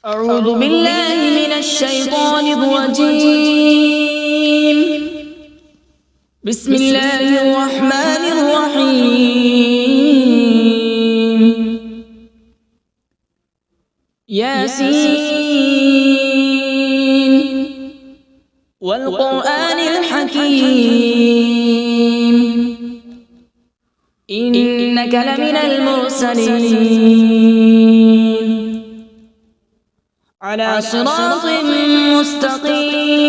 أعوذ بالله من الشيطان الرجيم. بسم الله الرحمن الرحيم. ياسين والقرآن الحكيم إنك لمن المرسلين على صراط مستقيم.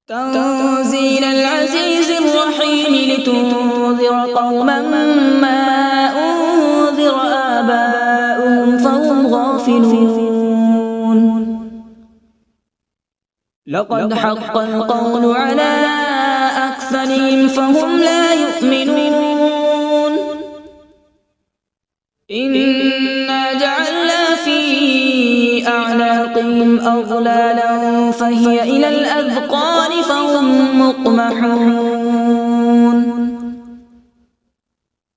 تنزيل العزيز الرحيم لتنذر قوما ما أنذر آباؤهم فهم غافلون. لقد حق القول على أكثرهم فهم لا يؤمنون. إنا جعلنا في أعناقهم أغلالا فهي إلى الأذقان فهم مقمحون.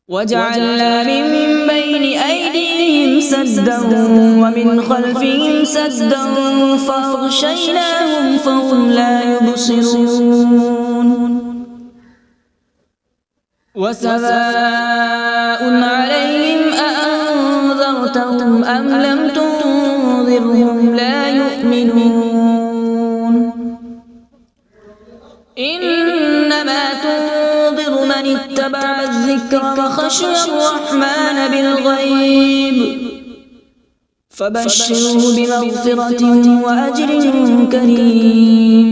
وجعلنا من بين أيديهم سدا ومن خلفهم سدا فأغشيناهم فهم لا يبصرون. وسواء عليهم أأنذرتهم أم لم تنذرهم لا يؤمنون. إنما تنذر من اتبع الذكر وخشي الرحمن بالغيب فبشره بمغفرة وأجر كريم.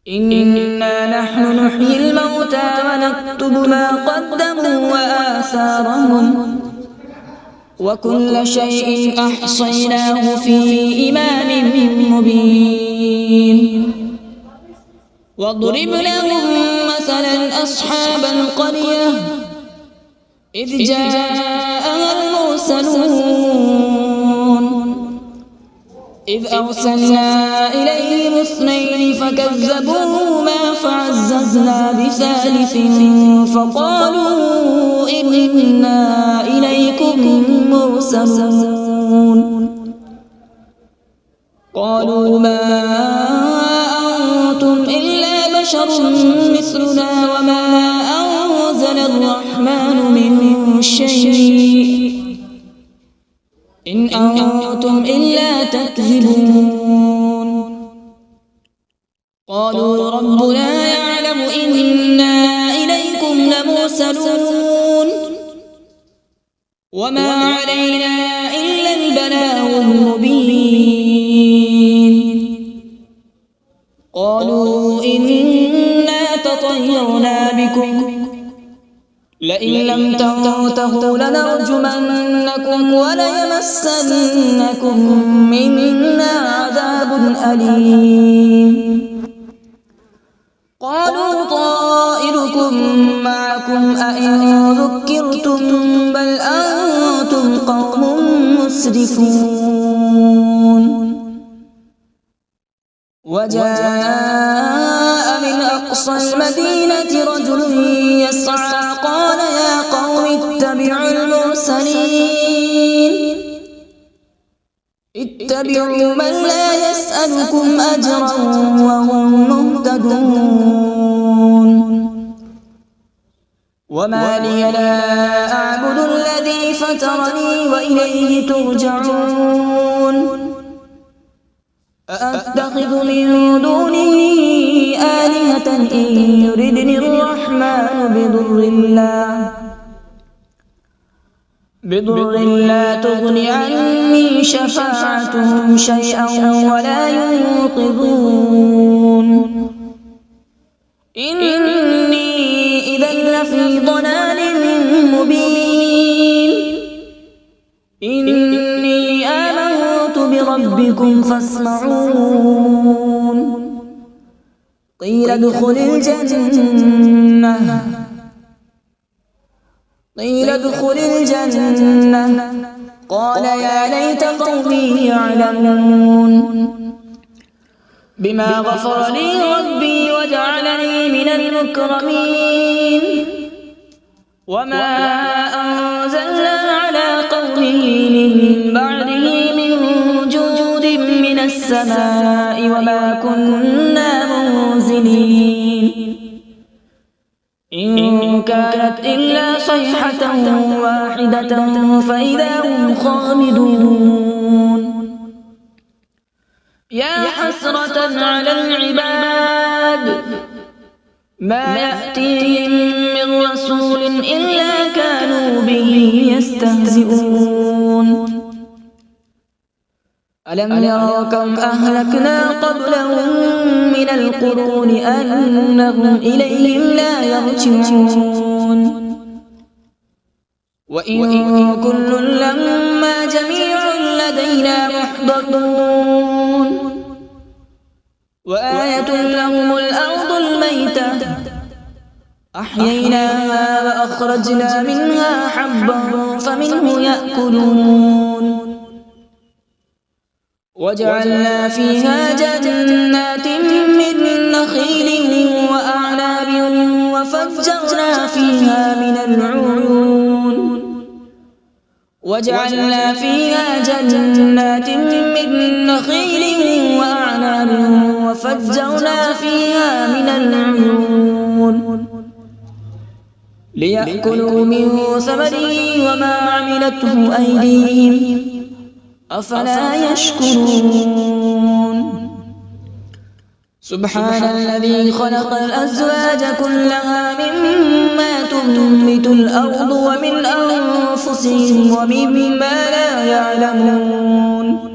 إنا نحن نحيي الموتى ونكتب ما قدموا وآثارهم وكل شيء أحصيناه في إمام مبين. واضرب لهم مثلا أصحاب القرية إذ جاءها المرسلون إذ أرسلنا إليهم اثنين فكذبوهما فعززنا بثالث فقالوا إنا إليكم مرسلون. قالوا ما أنتم إلا بشر مثلنا وما أنزل الرحمن من شيء إن أنتم إلا تكذبون. قالوا ربنا يعلم إنا إليكم لمرسلون وما علينا إلا البلاغ المبين. قالوا إنا تطيرنا بكم لئن لم تنتهوا لنرجمنكم وليمسنكم منا عذاب أليم. قالوا طائركم معكم أئن ذكرتم بل أنتم قوم مسرفون. وجاء من أقصى المدينة رجل يسعى قال يا قوم اتبعوا المرسلين اتبعوا من لا يسألكم أجرا وهم مهتدون. وما لي لا أعبد الذي فطرني وإليه ترجعون. أأتخذ من دونه آلهة إن يردني الرحمن بضر لا تغن عني شفاعتهم شيئا ولا ينقذون. إني إذا لفي ضلال مبين. إني آمنت بربكم فاسمعون. قيل ادخل الجنة قال يا ليت قومي يعلمون. بما غفر لي ربي وجعلني من المكرمين. وما أنزلنا على من بعده من جود من السماء وما كنا منزلين إن كانت إلا صيحة واحدة فإذا هم خامدون يا حسرة على العباد ما يأتيهم من رسول إلا كانوا به يستهزئون ألم يروا كم أهلكنا قبلهم من القرون أنهم إليهم لا يرجعون وإن كل لما جميع لدينا محضرون وآية لهم الأرض الميتة أحييناها وأخرجنا منها حبا فمنه يأكلون وجعلنا فيها جنات من نخيل وأعناب وفجرنا فيها من العيون وجعلنا فيها جنات من نخيل وأعناب وفجرنا فيها من العيون ليأكلوا من ثمره وما عملته أيديهم أفلا يشكرون سبحان الذي خلق الأزواج كلها مما تنبت الأرض ومن أنفسهم ومما لا يعلمون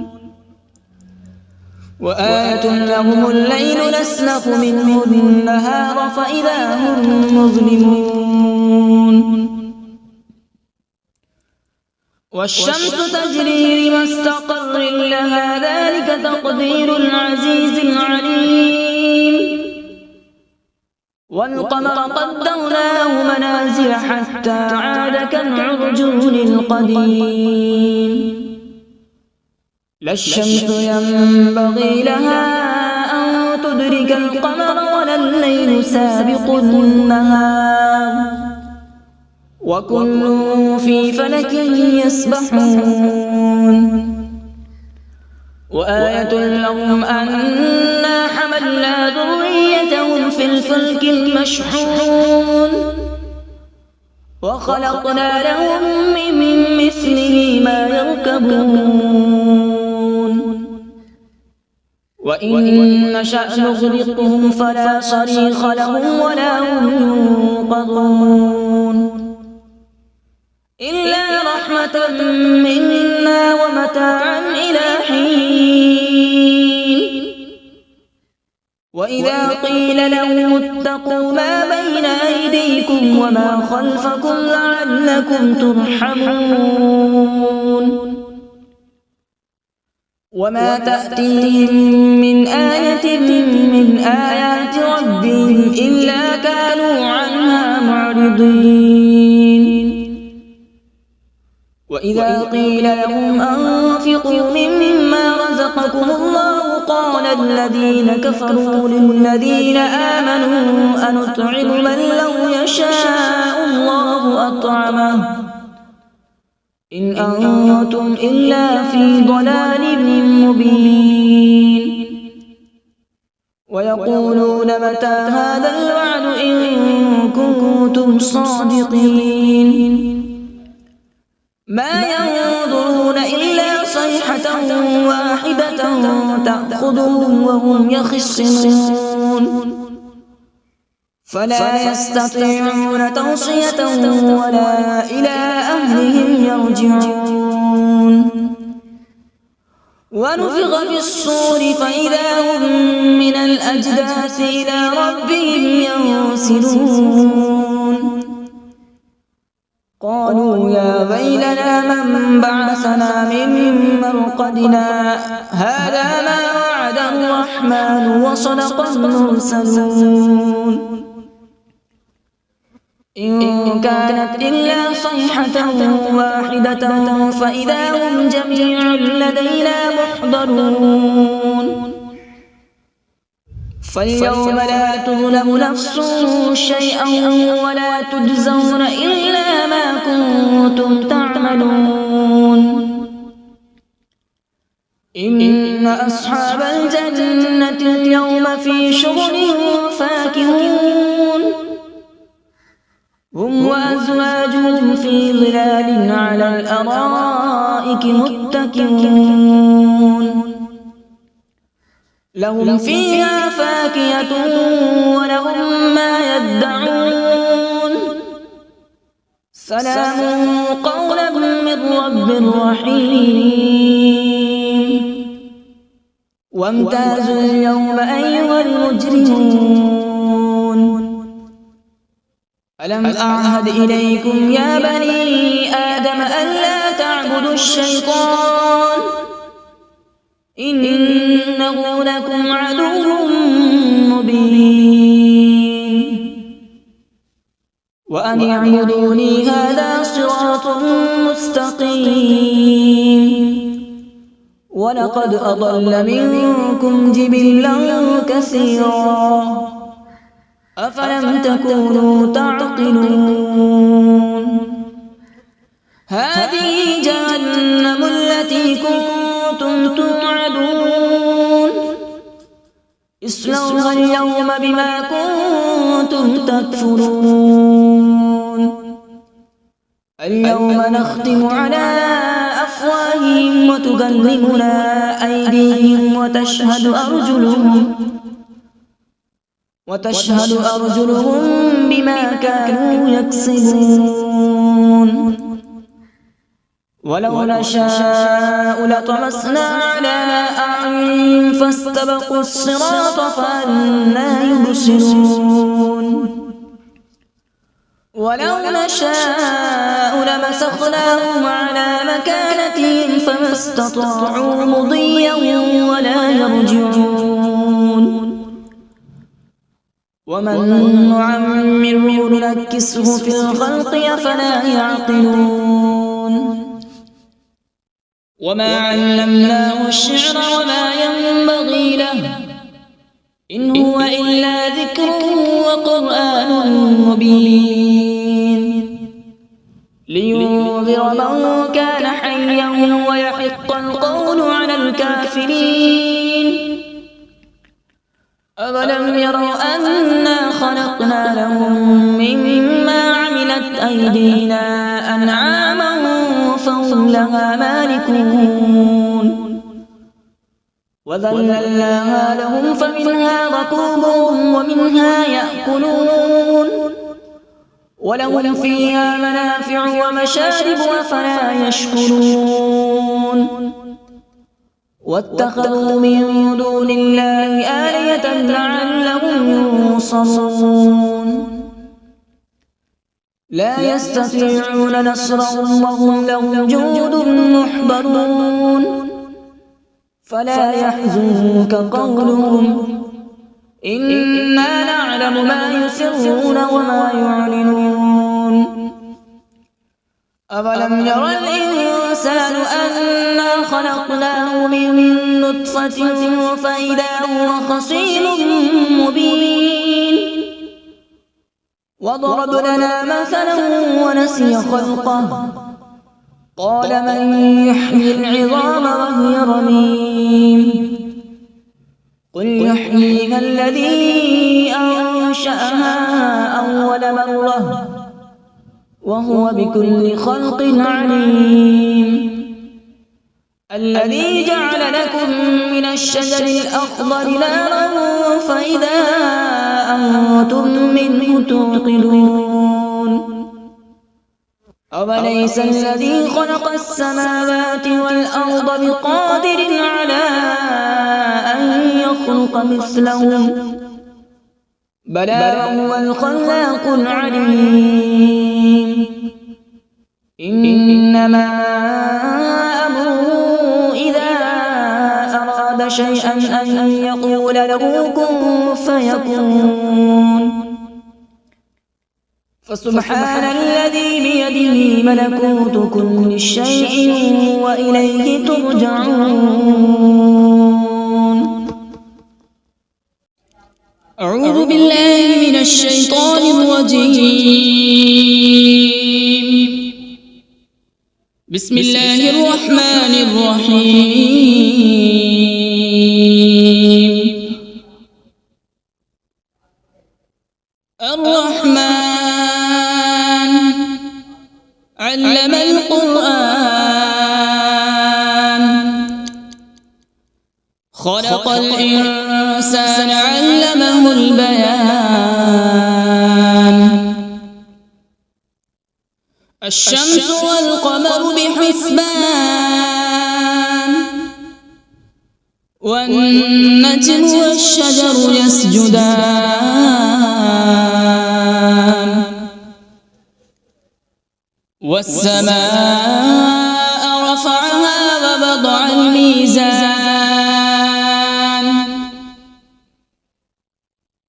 وآية لهم الليل نسلخ منه النهار فإذا هم مظلمون والشمس تجري لمستقر لها ذلك تقدير العزيز العليم والقمر قدرناه منازل حتى عاد كالعرجون القديم لا الشمس ينبغي لها أن تدرك القمر ولا الليل سابق النهار وكل في فلك يسبحون وآية لهم أنا حملنا ذريتهم في الفلك المشحون وخلقنا لهم من مثله ما يركبون وإن نشأ نغرقهم فلا صريخ لهم ولا هم ينقذون إلا رحمة منا ومتاعا إلى حين وإذا قيل لهم اتقوا ما بين أيديكم وما خلفكم لعلكم ترحمون وما تأتيهم من آية من آيات ربهم إلا كانوا عنها معرضين وإذا قيل لهم أنفقوا مما رزقكم الله قال الذين كفروا للذين آمنوا أنطعم من لو يشاء الله أطعمه إن أنتم إلا في ضلال مبين ويقولون متى هذا الوعد إن كنتم صادقين ما ينظرون إلا صيحة واحدة تأخذهم وهم يخصمون فلا يستطيعون توصية ولا إلى أهلهم يرجعون ونفخ في الصور فإذا هم من الأجداث إلى ربهم ينسلون قالوا يا ويلنا من بعثنا من مرقدنا هذا ما وعد الرحمن وصدق المرسلون إن كانت إلا صيحة واحدة فإذا هم جميع لدينا محضرون فاليوم لا تظلم نفس شيئا ولا تجزون إلا ما كنتم تعملون إن أصحاب الجنة اليوم في شغل فاكهون هم وأزواجهم في ظلال على الأرائك متكئون لهم فيها فاكهة ولهم ما يدعون سلام قولا من رب رحيم وامتازوا اليوم أيها المجرمون ألم أعهد إليكم يا بني آدم ألا تعبدوا الشيطان إنه لكم عدو مبين وأن اعبدوني هذا صراط مستقيم ولقد أضل منكم جبلا كثيرا أفلم تكونوا تعقلون هذه جهنم التي كنتم توعدون اصلوها اليوم بما كنتم تكفرون اليوم نختم على أفواههم وتكلمنا أيديهم وتشهد أرجلهم بما كانوا يكسبون ولو نشاء لطمسنا على أعينهم فاستبقوا الصراط فأنى يبصرون ولو نشاء لمسخناهم على مكانتهم فما استطاعوا مضيا ولا يرجعون ومن نعمره ننكسه في الخلق أفلا يعقلون وما علمناه الشعر وما ينبغي له إن هو إلا ذكر وقرآن مبين لينذر من كان حيا ويحق القول على الكافرين أولم يروا أنا خلقنا لهم مما عملت أيدينا أنعاما فهم لها مالكون وذللناها لهم فمنها ركوبهم ومنها يأكلون ولهم فيها منافع ومشارب أفلا يشكرون واتخذوا من دون الله آلهة لعلهم ينصرون لا يستطيعون نصرهم وهم لهم جند محضرون فلا يحزنك قولهم إنا نعلم ما يسرون وما يعلنون أولم ير الإنسان أنا خلقناه من نطفة فإذا هو خصيم مبين وضرب لنا مثلا ونسي خلقه قال من يحيي العظام وهي رميم قل يحييها الذي أنشأها أول مرة وهو بكل خلق عليم الذي جعل لكم من الشجر الأخضر نارا فإذا أنتم منه توقدون أوليس الذي خلق السماوات والأرض بقادر على أن يخلق مثلهم بلى وهو الخلاق العليم إنما أمره إذا أراد شيئا أن يقول له كن فيكون فسبحان الذي بيده ملكوت كل شيء وإليه ترجعون أعوذ بالله من الشيطان الرجيم بسم الله الرحمن الرحيم. الرحمن علم القرآن، خلق الإنسان علمه البيان. الشمس والقمر بحسبان، والنجم والشجر يسجدان. والسماء رفعها ووضع الميزان،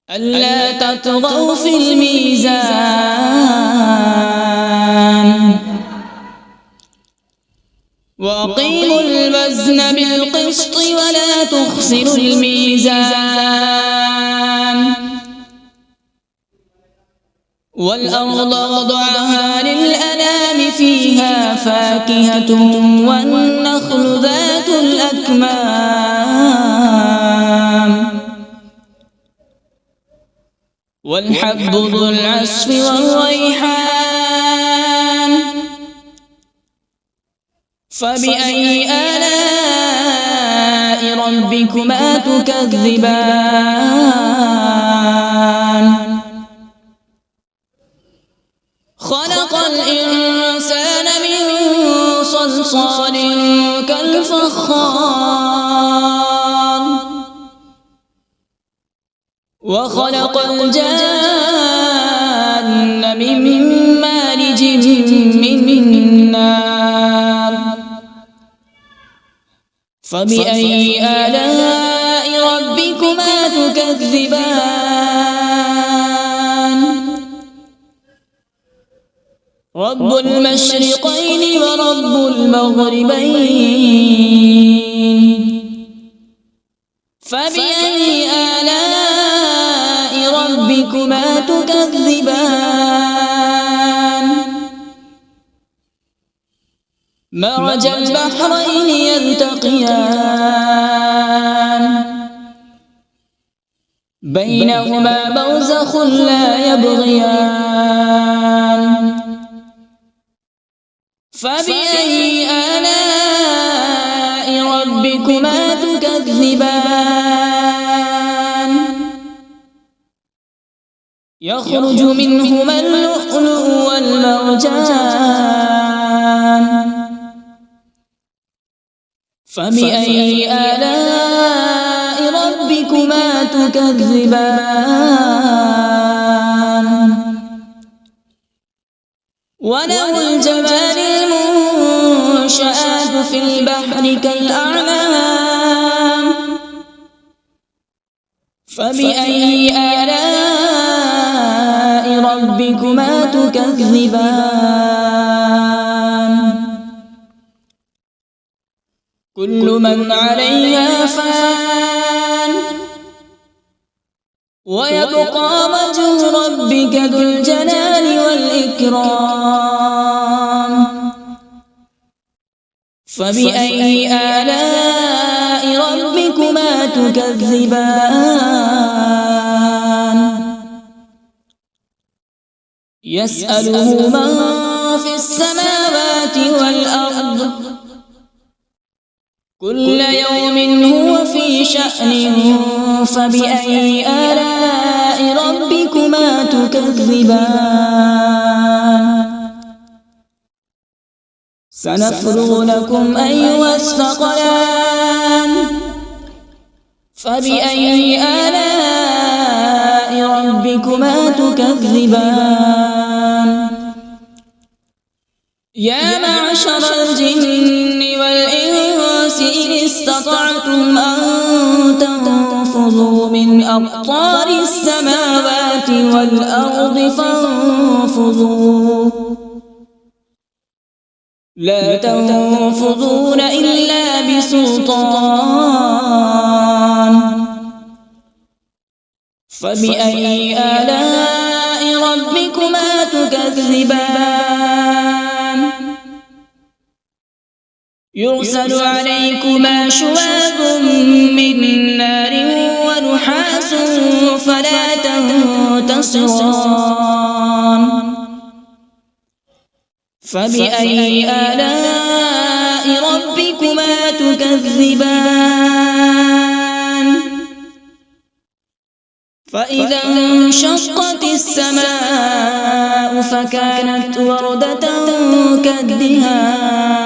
ألا تطغوا في الميزان. وأقيموا الوزن بالقسط ولا تخسروا الميزان. والأرض وضعها للأنام، فيها فاكهة والنخل ذات الأكمام، والحب ذو العصف والريحان. فبأي آلاء ربكما تكذبان؟ خلق الإنسان من صلصال كالفخار، وخلق الجان من مارج من نار. فبأي آلاء ربكما تكذبان؟ رب المشرقين ورب المغربين. فبأي آلاء ربكما تكذبان؟ مرج البحرين يلتقيان، بينهما برزخ لا يبغيان. فبأي آلاء ربكما تكذبان؟ يخرج منهما اللؤلؤ والمرجان. فبأي آلاء ربكما تكذبان؟ وله الجوار المنشآت في البحر كالأعلام. فبأي آلاء ربكما تكذبان؟ كل من عليها فان، ويبقى وجه ربك ذو الجلال والإكرام. فبأي آلاء ربكما تكذبان؟ يسأله من في السماوات والأرض، كل يوم هو في شأن. فبأي آلاء ربكما تكذبان؟ سنفرغ لكم أيها الثقلان. فبأي آلاء ربكما تكذبان؟ يا معشر الجن والإنس إن استطعتم أن تنفذوا من أقطار السماوات والأرض فانفذوا، لا تنفذون إلا بسلطان. فبأي آلاء ربكما تكذبان؟ يرسل عليكما شواظ من نار ونحاس فلا تنتصران فبأي آلاء ربكما تكذبان فإذا انشقت السماء فكانت وردة كالدهان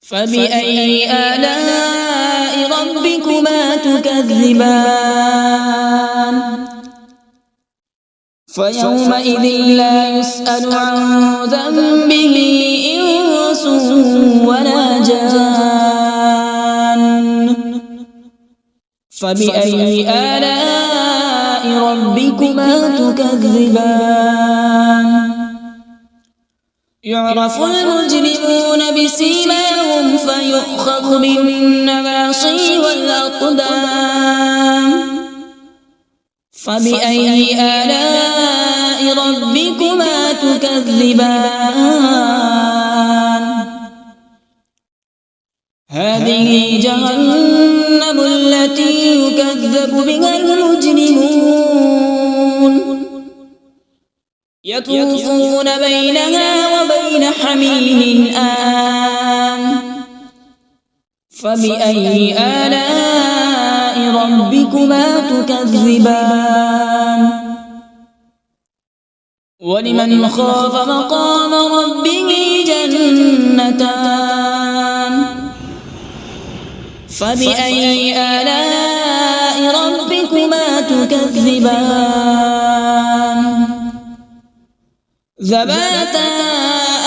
فبأي آلاء ربكما تكذبان فيومئذ لا يسأل عن ذنبه إنس ولا جان فبأي آلاء ربكما تكذبان يعرف المجرمون بسيماهم فيؤخذ بالنواصي والأقدام فبأي آلاء ربكما تكذبان هذه جهنم التي يكذب بها المجرمون يطوفون بينها وبين حميم آن فبأي آلاء ربكما تكذبان ولمن خاف مقام ربه جنتان فبأي آلاء ربكما تكذبان ذواتا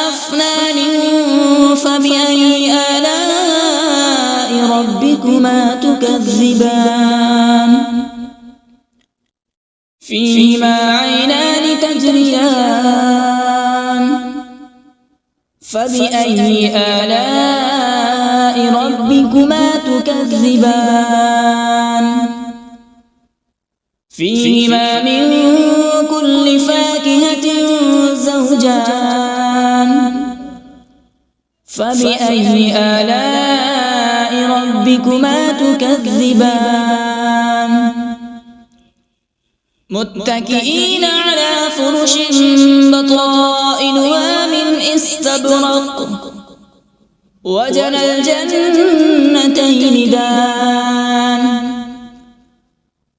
أفنان فبأي آلاء ربكما تكذبان فيهما عينان تجريان فبأي آلاء ربكما تكذبان فيهما من كل فاكهة زوجان فبأي آلاء ربكما تكذبان متكئين على فرش بطائنها من استبرق وجنى الجنتين دان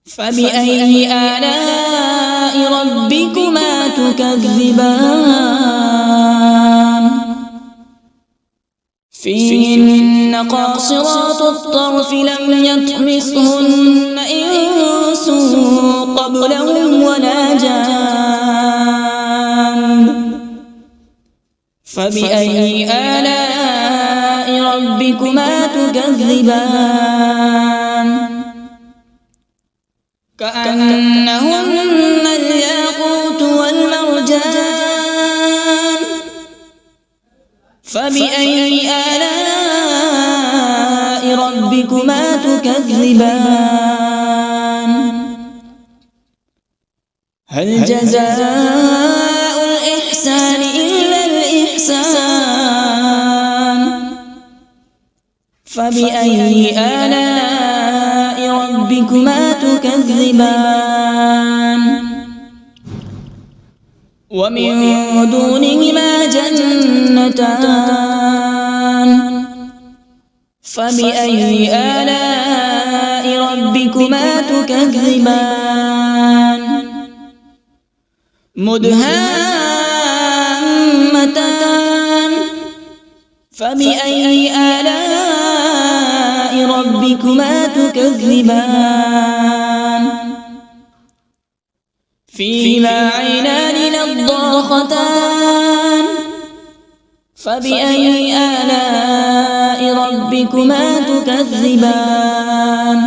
فبأي آلاء ربكما تكذبان فيهن قاصرات الطرف لم يطمثهن إنس قبلهم ولا جان فبأي آلاء ربكما تكذبان كأنهن الياقوت والمرجان فبأي آلاء ربكما تكذبان هل جزاء الإحسان إلا الإحسان فبأي آلاء ربكما تكذبان ومن دونهما جنتان فبأي آلاء ربكما تكذبان مدهامتان فبأي آلاء ربكما تكذبان فيهما عينان نضاختان فبأي آلاء ربكما تكذبان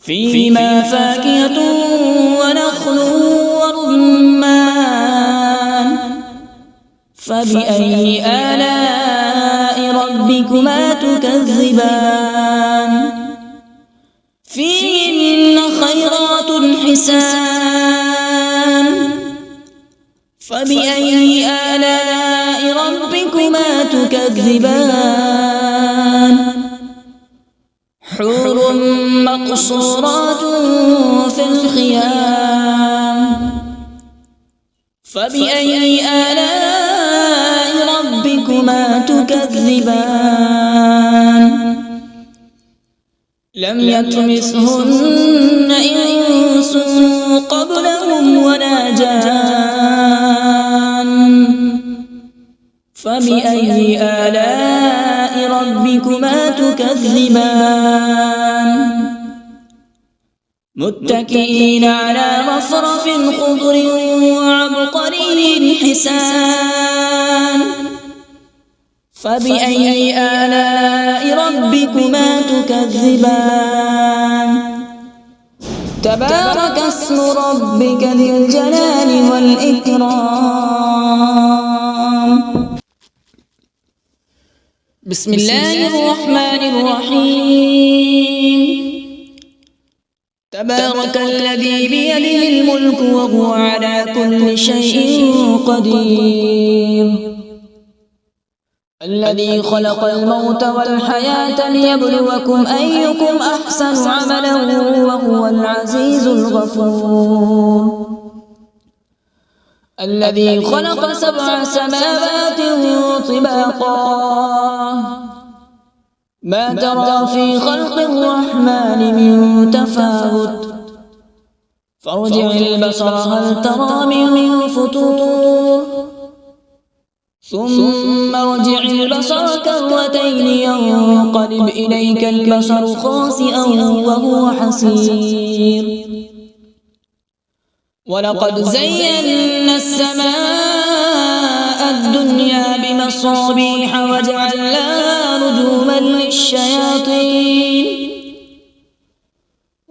فيهما فاكهة ونخل ورمان فبأي آلاء ربكما تكذبان فيهن خيرات حسان فبأي آلاء ربكما ربكما تكذبان حور مقصورات في الخيام فبأي آلاء ربكما تكذبان لم يطمثهن إنس قبلهم ولا جان فبأي آلاء ربكما تكذبان متكئين على رفرف خضر وعبقري حسان فبأي آلاء ربكما تكذبان تبارك اسم ربك ذي الجلال والإكرام بسم الله الرحمن الرحيم تبارك الذي بيده الملك وهو على كل شيء قدير الذي خلق الموت والحياة ليبلوكم أيكم أحسن عملا وهو العزيز الغفور الذي خلق 7 سماوات طباقا ما ترى في خلق الرحمن من تفاوت فارجع البصر هل ترى من فطور ثم ارجع البصر كرتين ينقلب إليك البصر خاسئا وهو حسير ولقد زينا السماء الدنيا بمصابيح وجعلناها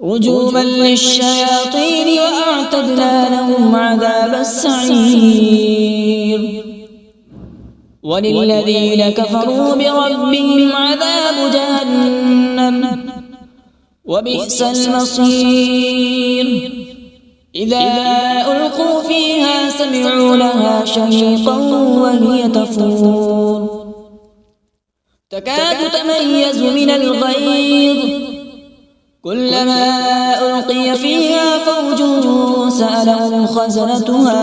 رجوما للشياطين وأعتدنا لهم عذاب السعير وللذين كفروا بربهم عذاب جهنم وبئس المصير إذا ألقوا فيها سمعوا لها شهيقا وهي تفور تكاد تميز من الغيظ كلما ألقي فيها فوج سألهم خزنتها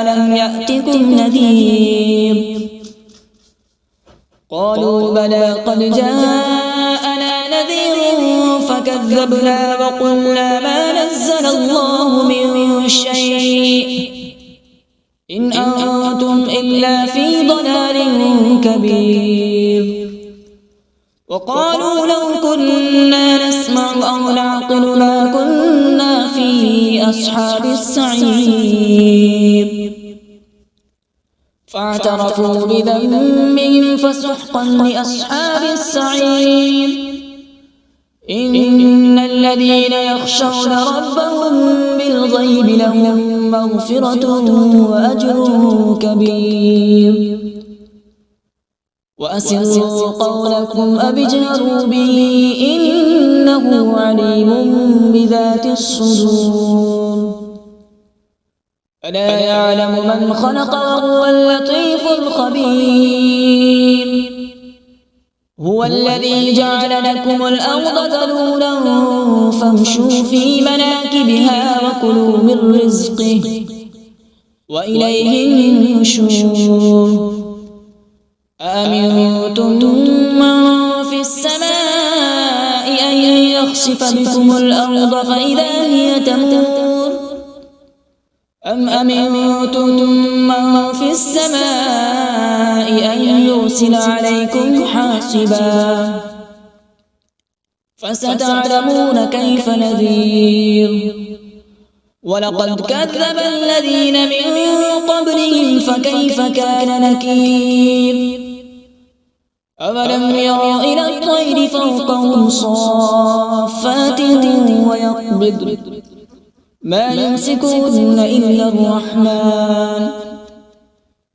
ألم يأتكم نذير قالوا بلى قد جاءنا نذير فكذبنا وقلنا ما نزل الله من شيء إن أنتم إلا في ضلال كبير وقالوا لو كنا نسمع أو نعقل ما كنا في أصحاب السعير فاعترفوا بذنبهم فسحقا لأصحاب السعير إن الذين يخشون ربهم بالغيب لهم مغفرة وأجر كبير وأسروا قولكم أو اجهروا به إنه عليم بذات الصدور ألا يعلم من خلق وهو اللطيف الخبير هو الذي جعل لكم الأرض ذلولا فامشوا في مناكبها وكلوا من رزقه وإليه النشور أأمنتم من في السماء أن يخسف بكم الأرض فإذا هي تمور أم أمنتم من في السماء أن يرسل عليكم حاصبا فستعلمون كيف نذير ولقد كذب الذين من قبلهم فكيف كان نكير أولم يروا إلى الطير فوقهم صافات ويقبض ما يمسكون إلا الرحمن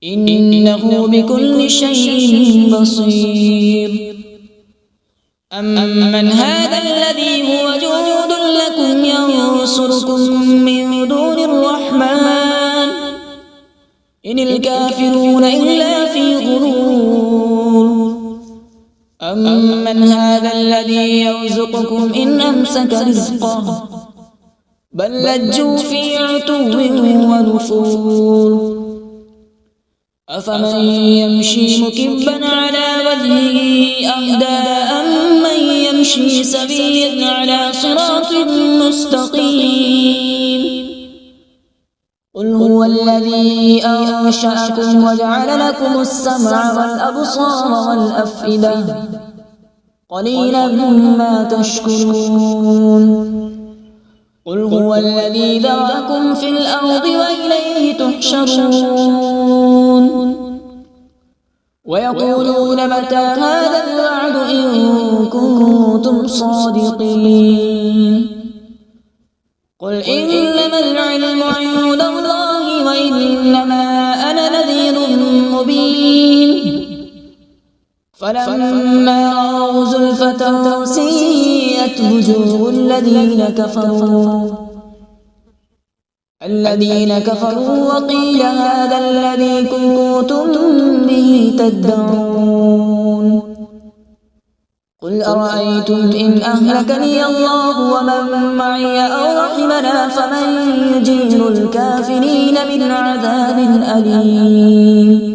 إنه بكل شيء بصير أمن هذا الذي هو جند لكم ينصركم من دون الرحمن إن الكافرون إلا في غرور أمن هذا الذي يرزقكم إن أمسك رزقه بل لجوا في عتو ونفور أفمن يمشي مكبا على وجهه أهدى أمن يمشي سويا على صراط مستقيم قل هو الذي أنشأكم وجعل لكم السمع والأبصار والأفئدة قليلا ما تشكرون قل هو الذي ذرأكم في الأرض وإليه تحشرون ويقولون متى هذا الوعد إن كنتم صادقين قل إنما العلم عند الله وإنما أنا نذير مبين فلما رأوا زلفة سيئت وجوه الذين كفروا وقيل هذا الذي كنتم به تدعون قل أرأيتم إن أهلكني الله ومن معي أو رحمنا فمن يجير الكافرين من عذاب أليم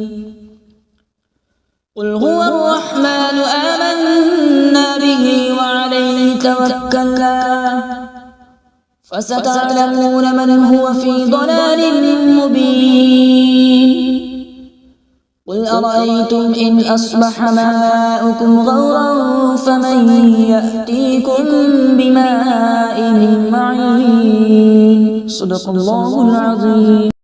قل هو الرحمن آمنا به وعليه توكلنا فستعلمون من هو في ضلال مبين قل أرأيتم إن أصبح ماؤكم غورا فمن يأتيكم بماء معين صدق الله العظيم.